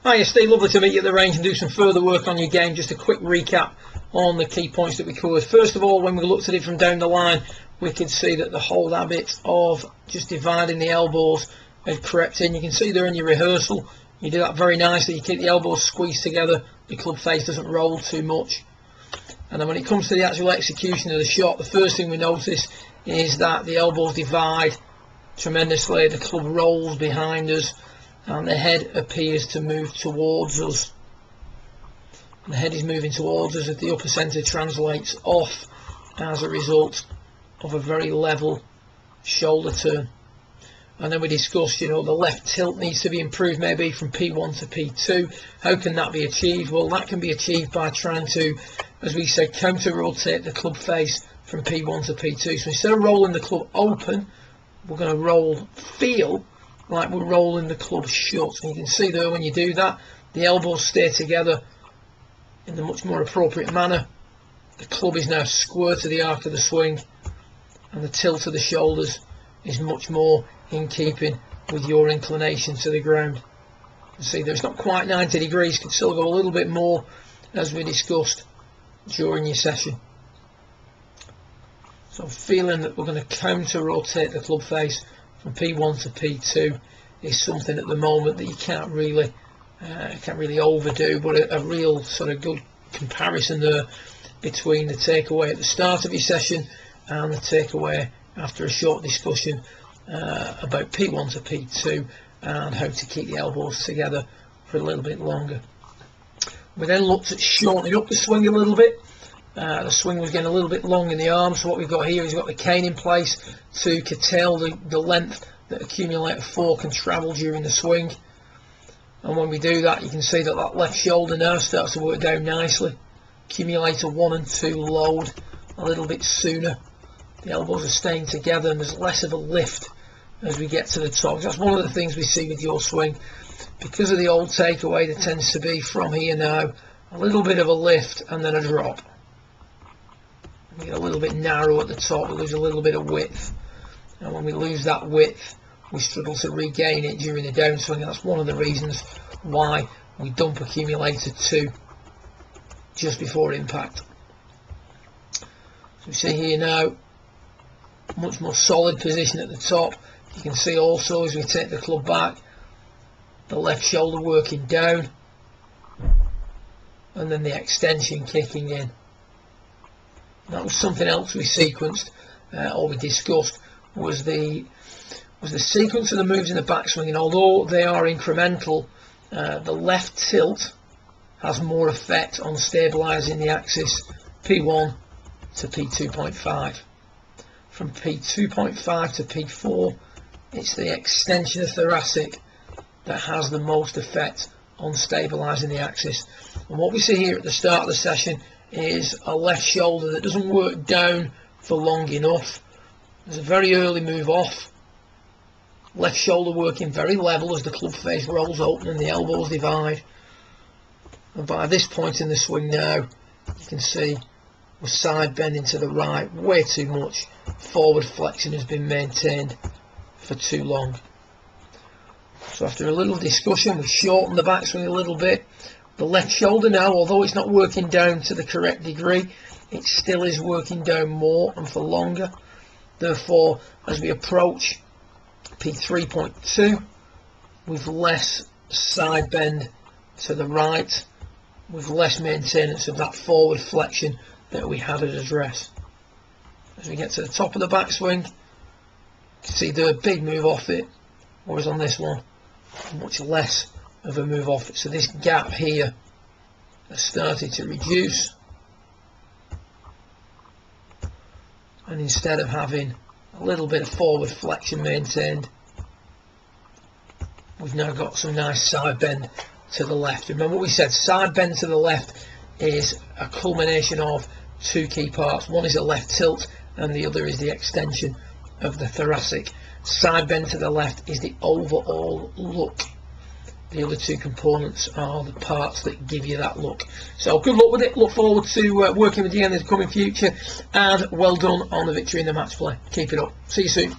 Hiya Steve, lovely to meet you at the range and do some further work on your game. Just a quick recap on the key points that we covered. First of all, when we looked at it from down the line, we could see that the whole habit of just dividing the elbows had crept in. You can see there in your rehearsal, you do that very nicely. You keep the elbows squeezed together, the club face doesn't roll too much. And then when it comes to the actual execution of the shot, the first thing we notice is that the elbows divide tremendously, the club rolls behind us, and the head appears to move towards us. And the head is moving towards us as the upper centre translates off as a result of a very level shoulder turn. And then we discussed, the left tilt needs to be improved maybe from P1 to P2. How can that be achieved? Well, that can be achieved by trying to, as we said, counter rotate the club face from P1 to P2. So instead of rolling the club open, we're going to feel like we're rolling the club shut. And you can see there when you do that, the elbows stay together in a much more appropriate manner. The club is now square to the arc of the swing, and the tilt of the shoulders is much more in keeping with your inclination to the ground. You can see there it's not quite 90 degrees, could still go a little bit more, as we discussed during your session. So feeling that we're going to counter rotate the club face from P1 to P2 is something at the moment that you can't really overdo, but a real sort of good comparison there between the takeaway at the start of your session and the takeaway after a short discussion about P1 to P2 and how to keep the elbows together for a little bit longer. We then looked at shortening up the swing a little bit. The swing was getting a little bit long in the arm, so what we've got here is we've got the cane in place to curtail the length that accumulator 4 can travel during the swing. And when we do that, you can see that that left shoulder now starts to work down nicely. Accumulator 1 and 2 load a little bit sooner. The elbows are staying together and there's less of a lift as we get to the top. That's one of the things we see with your swing. Because of the old takeaway, there tends to be from here now a little bit of a lift and then a drop. We get a little bit narrow at the top, we lose a little bit of width. And when we lose that width, we struggle to regain it during the downswing, and that's one of the reasons why we dump accumulator 2 just before impact. So we see here now, much more solid position at the top. You can see also as we take the club back, the left shoulder working down, and then the extension kicking in. That was something else we sequenced, or we discussed, was the sequence of the moves in the backswing. And although they are incremental, the left tilt has more effect on stabilising the axis P1 to P2.5. From P2.5 to P4, it's the extension of thoracic that has the most effect on stabilising the axis. And what we see here at the start of the session is a left shoulder that doesn't work down for long enough. There's a very early move off. Left shoulder working very level as the club face rolls open and the elbows divide. And by this point in the swing now, you can see we're side bending to the right way too much. Forward flexion has been maintained for too long. So after a little discussion, we shorten the backswing a little bit. The left shoulder now, although it's not working down to the correct degree, it still is working down more and for longer. Therefore, as we approach P3.2, with less side bend to the right, with less maintenance of that forward flexion that we had at address. As we get to the top of the backswing, you can see the big move off it, whereas on this one, much less of a move off it. So this gap here has started to reduce, and instead of having a little bit of forward flexion maintained, we've now got some nice side bend to the left. Remember what we said, side bend to the left is a culmination of 2 key parts. One is a left tilt and the other is the extension of the thoracic. Side bend to the left is the overall look. The other 2 components are the parts that give you that look. So good luck with it. Look forward to working with you in the coming future, and well done on the victory in the match play. Keep it up. See you soon.